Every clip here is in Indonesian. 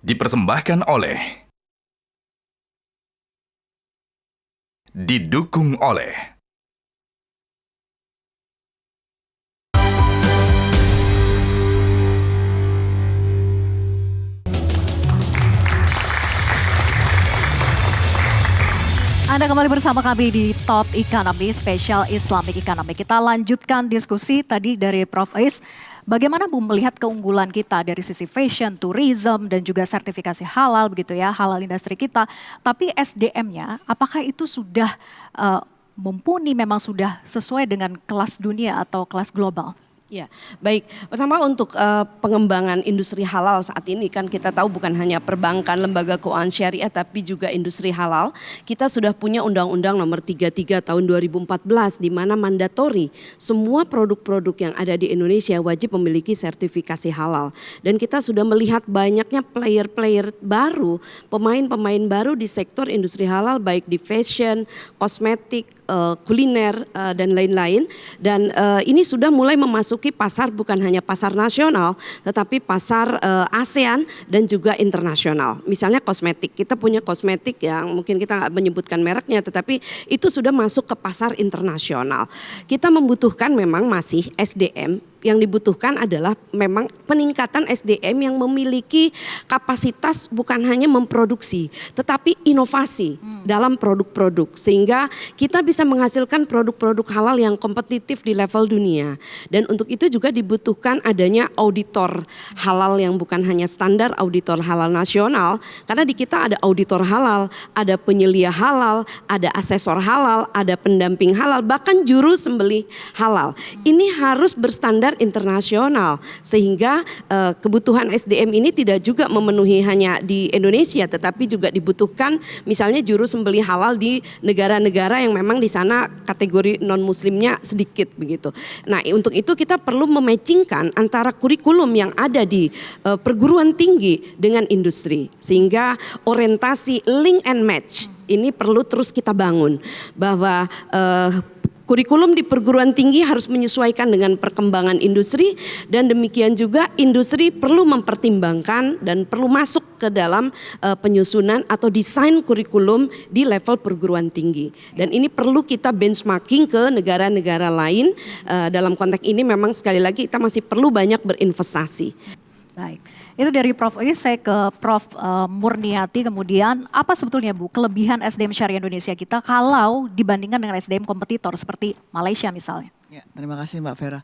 Dipersembahkan oleh, didukung oleh Anda kembali bersama kami di Top Economy Special Islamic Economy. Kita lanjutkan diskusi tadi dari Prof. Ais. Bagaimana Bu melihat keunggulan kita dari sisi fashion, tourism, dan juga sertifikasi halal begitu ya, halal industri kita. Tapi SDM-nya apakah itu sudah mumpuni, memang sudah sesuai dengan kelas dunia atau kelas global? Ya, baik. Pertama untuk pengembangan industri halal saat ini kan kita tahu bukan hanya perbankan, lembaga keuangan syariah tapi juga industri halal. Kita sudah punya Undang-Undang Nomor 33 Tahun 2014 di mana mandatori semua produk-produk yang ada di Indonesia wajib memiliki sertifikasi halal. Dan kita sudah melihat banyaknya player-player baru, pemain-pemain baru di sektor industri halal baik di fashion, kosmetik, kuliner dan lain-lain, dan ini sudah mulai memasuki pasar bukan hanya pasar nasional tetapi pasar ASEAN dan juga internasional. Misalnya kosmetik, kita punya kosmetik yang mungkin kita nggak menyebutkan mereknya tetapi itu sudah masuk ke pasar internasional. Kita membutuhkan memang masih SDM. Yang dibutuhkan adalah memang peningkatan SDM yang memiliki kapasitas bukan hanya memproduksi tetapi inovasi dalam produk-produk sehingga kita bisa menghasilkan produk-produk halal yang kompetitif di level dunia. Dan untuk itu juga dibutuhkan adanya auditor halal yang bukan hanya standar auditor halal nasional, karena di kita ada auditor halal, ada penyelia halal, ada asesor halal, ada pendamping halal, bahkan juru sembelih halal. Ini harus berstandar internasional sehingga kebutuhan SDM ini tidak juga memenuhi hanya di Indonesia tetapi juga dibutuhkan misalnya juru sembelih halal di negara-negara yang memang di sana kategori non muslimnya sedikit begitu. Nah, untuk itu kita perlu mematchingkan antara kurikulum yang ada di perguruan tinggi dengan industri sehingga orientasi link and match ini perlu terus kita bangun bahwa kurikulum di perguruan tinggi harus menyesuaikan dengan perkembangan industri dan demikian juga industri perlu mempertimbangkan dan perlu masuk ke dalam penyusunan atau desain kurikulum di level perguruan tinggi. Dan ini perlu kita benchmarking ke negara-negara lain. Dalam konteks ini memang sekali lagi kita masih perlu banyak berinvestasi. Baik, itu dari Prof. Ais, saya ke Prof. Murniati kemudian. Apa sebetulnya Bu kelebihan SDM syariah Indonesia kita kalau dibandingkan dengan SDM kompetitor seperti Malaysia misalnya? Ya, terima kasih Mbak Vera.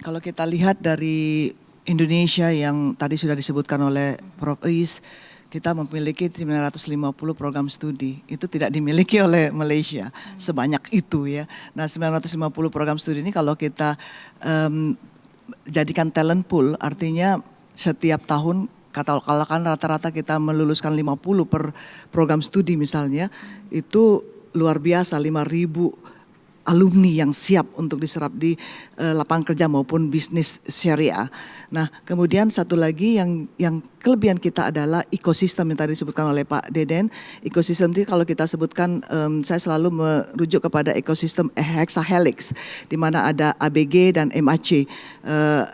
Kalau kita lihat dari Indonesia yang tadi sudah disebutkan oleh Prof. Ais, kita memiliki 950 program studi, itu tidak dimiliki oleh Malaysia sebanyak itu ya. Nah 950 program studi ini kalau kita jadikan talent pool, artinya setiap tahun katakan rata-rata kita meluluskan 50 per program studi misalnya, itu luar biasa 5.000 alumni yang siap untuk diserap di lapangan kerja maupun bisnis syariah. Nah, kemudian satu lagi yang kelebihan kita adalah ekosistem yang tadi disebutkan oleh Pak Deden. Ekosistem itu kalau kita sebutkan, saya selalu merujuk kepada ekosistem hexahelix, di mana ada ABG dan MAC,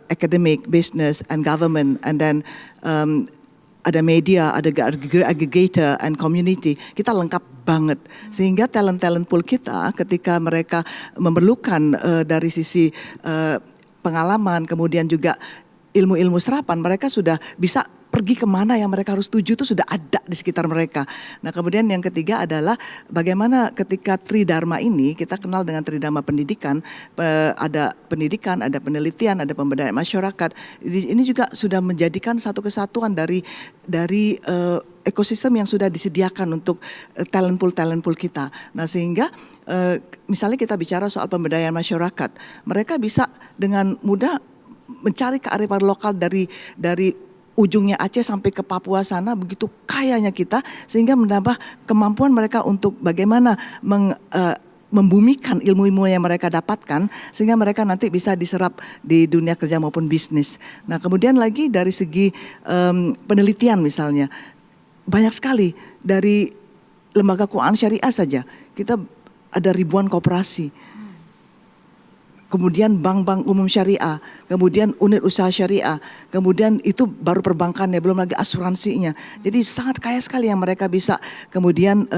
academic, business, and government, and then ada media, ada aggregator and community, kita lengkap banget. Sehingga talent pool kita ketika mereka memerlukan dari sisi pengalaman, kemudian juga ilmu-ilmu serapan, mereka sudah bisa pergi kemana yang mereka harus tuju itu sudah ada di sekitar mereka. Nah kemudian yang ketiga adalah bagaimana ketika Tridharma ini, kita kenal dengan Tridharma pendidikan, ada pendidikan, ada penelitian, ada pemberdayaan masyarakat. Ini juga sudah menjadikan satu kesatuan dari ekosistem yang sudah disediakan untuk talent pool kita. Nah sehingga misalnya kita bicara soal pemberdayaan masyarakat, mereka bisa dengan mudah mencari kearifan lokal dari ujungnya Aceh sampai ke Papua sana, begitu kayanya kita sehingga menambah kemampuan mereka untuk bagaimana membumikan ilmu-ilmu yang mereka dapatkan sehingga mereka nanti bisa diserap di dunia kerja maupun bisnis. Nah kemudian lagi dari segi penelitian misalnya, banyak sekali dari lembaga keuangan syariah saja kita ada ribuan koperasi. kemudian bank-bank umum syariah, kemudian unit usaha syariah, kemudian itu baru perbankannya, belum lagi asuransinya. Jadi sangat kaya sekali yang mereka bisa kemudian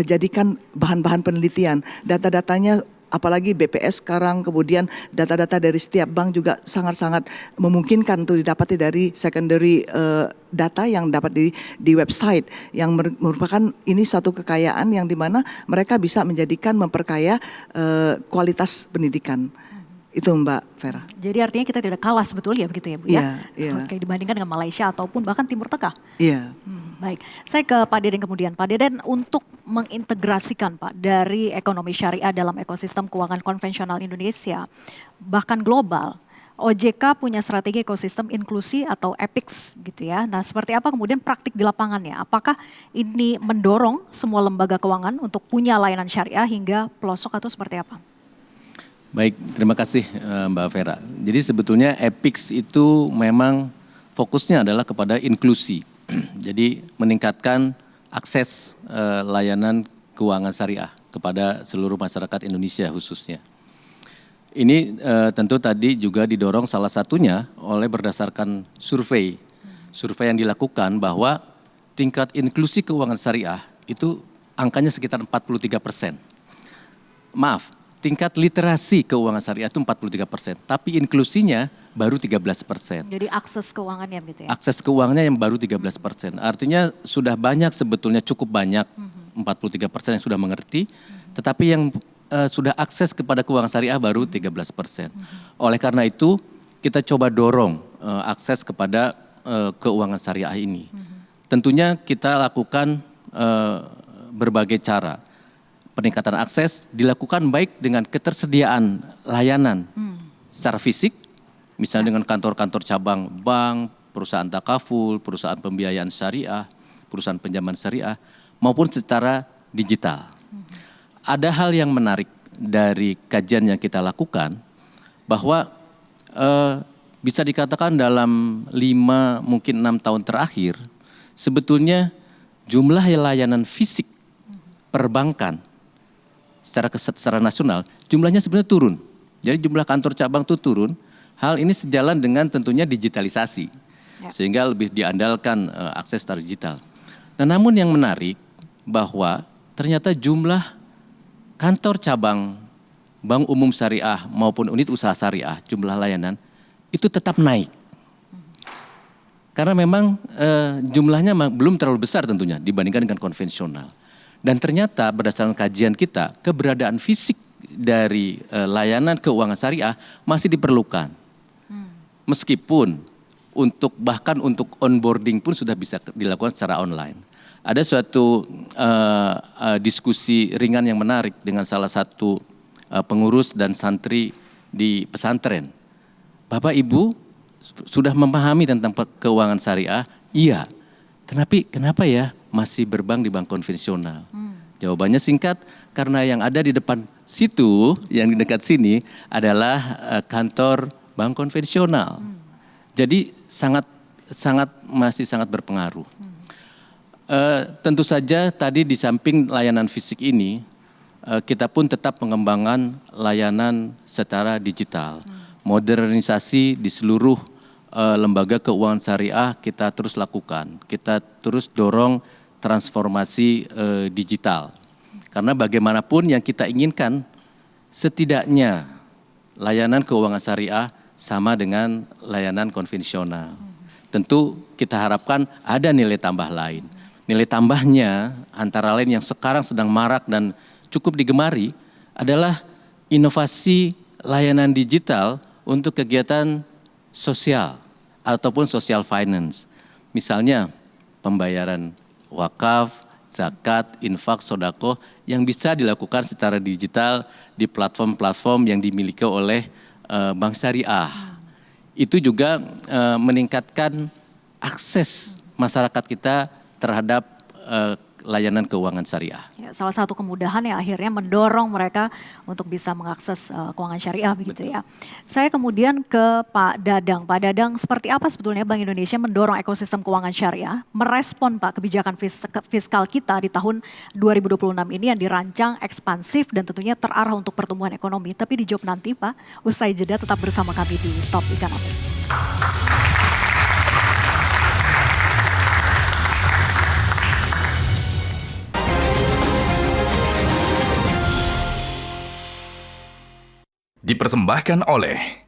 jadikan bahan-bahan penelitian. Data-datanya apalagi BPS sekarang, kemudian data-data dari setiap bank juga sangat-sangat memungkinkan untuk didapati dari secondary data yang dapat di website, yang merupakan ini suatu kekayaan yang dimana mereka bisa memperkaya kualitas pendidikan. Itu Mbak Vera. Jadi artinya kita tidak kalah sebetulnya begitu ya Bu Iya, ya? iya. Oke, dibandingkan dengan Malaysia ataupun bahkan Timur Tengah. Iya. Baik, saya ke Pak Deden kemudian. Pak Deden, untuk mengintegrasikan Pak dari ekonomi syariah dalam ekosistem keuangan konvensional Indonesia, bahkan global, OJK punya strategi ekosistem inklusi atau EPIX gitu ya. Nah seperti apa kemudian praktik di lapangannya? Apakah ini mendorong semua lembaga keuangan untuk punya layanan syariah hingga pelosok atau seperti apa? Baik, terima kasih Mbak Vera. Jadi sebetulnya EPIX itu memang fokusnya adalah kepada inklusi. Jadi meningkatkan akses layanan keuangan syariah kepada seluruh masyarakat Indonesia khususnya. Ini tentu tadi juga didorong salah satunya oleh berdasarkan survei yang dilakukan bahwa tingkat inklusi keuangan syariah itu angkanya sekitar 43%. Maaf, tingkat literasi keuangan syariah itu 43%, tapi inklusinya baru 13%. Jadi akses keuangannya gitu ya? Akses keuangannya yang baru 13%. Artinya sudah banyak sebetulnya cukup banyak 43% yang sudah mengerti, tetapi yang sudah akses kepada keuangan syariah baru 13%. Oleh karena itu kita coba dorong akses kepada keuangan syariah ini. Tentunya kita lakukan berbagai cara. Peningkatan akses dilakukan baik dengan ketersediaan layanan secara fisik, misalnya dengan kantor-kantor cabang bank, perusahaan takaful, perusahaan pembiayaan syariah, perusahaan pinjaman syariah, maupun secara digital. Ada hal yang menarik dari kajian yang kita lakukan, bahwa bisa dikatakan dalam 5 mungkin 6 tahun terakhir, sebetulnya jumlah layanan fisik perbankan secara nasional jumlahnya sebenarnya turun. Jadi jumlah kantor cabang itu turun. Hal ini sejalan dengan tentunya digitalisasi, sehingga lebih diandalkan akses secara digital. Nah, namun yang menarik bahwa ternyata jumlah kantor cabang bank umum syariah maupun unit usaha syariah, jumlah layanan itu tetap naik. Karena memang jumlahnya belum terlalu besar tentunya dibandingkan dengan konvensional. Dan ternyata berdasarkan kajian kita, keberadaan fisik dari layanan keuangan syariah masih diperlukan. Meskipun bahkan untuk onboarding pun sudah bisa dilakukan secara online. Ada suatu diskusi ringan yang menarik dengan salah satu pengurus dan santri di pesantren. Bapak Ibu sudah memahami tentang keuangan syariah? Iya. Tapi kenapa ya masih berbank di bank konvensional? Jawabannya singkat, karena yang ada di depan situ, yang di dekat sini adalah kantor bank konvensional. Jadi masih sangat berpengaruh. Tentu saja tadi di samping layanan fisik ini, kita pun tetap pengembangan layanan secara digital. Modernisasi di seluruh lembaga keuangan syariah kita terus lakukan. Kita terus dorong transformasi digital. Karena bagaimanapun yang kita inginkan, setidaknya layanan keuangan syariah sama dengan layanan konvensional. Tentu kita harapkan ada nilai tambah lain. Nilai tambahnya antara lain yang sekarang sedang marak dan cukup digemari adalah inovasi layanan digital untuk kegiatan sosial ataupun social finance. Misalnya pembayaran wakaf, zakat, infak, sodako yang bisa dilakukan secara digital di platform-platform yang dimiliki oleh bank syariah. Itu juga meningkatkan akses masyarakat kita terhadap layanan keuangan syariah. Ya, salah satu kemudahan yang akhirnya mendorong mereka untuk bisa mengakses keuangan syariah begitu ya. Saya kemudian ke Pak Dadang. Pak Dadang, seperti apa sebetulnya Bank Indonesia mendorong ekosistem keuangan syariah, merespon Pak kebijakan fiskal kita di tahun 2026 ini yang dirancang ekspansif dan tentunya terarah untuk pertumbuhan ekonomi. Tapi dijawab nanti Pak, usai jeda tetap bersama kami di Top Economy. Dipersembahkan oleh,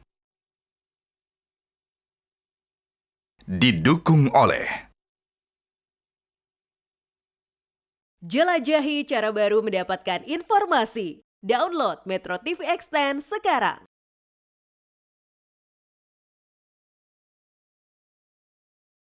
didukung oleh Jelajahi cara baru mendapatkan informasi. Download Metro TV Extend sekarang.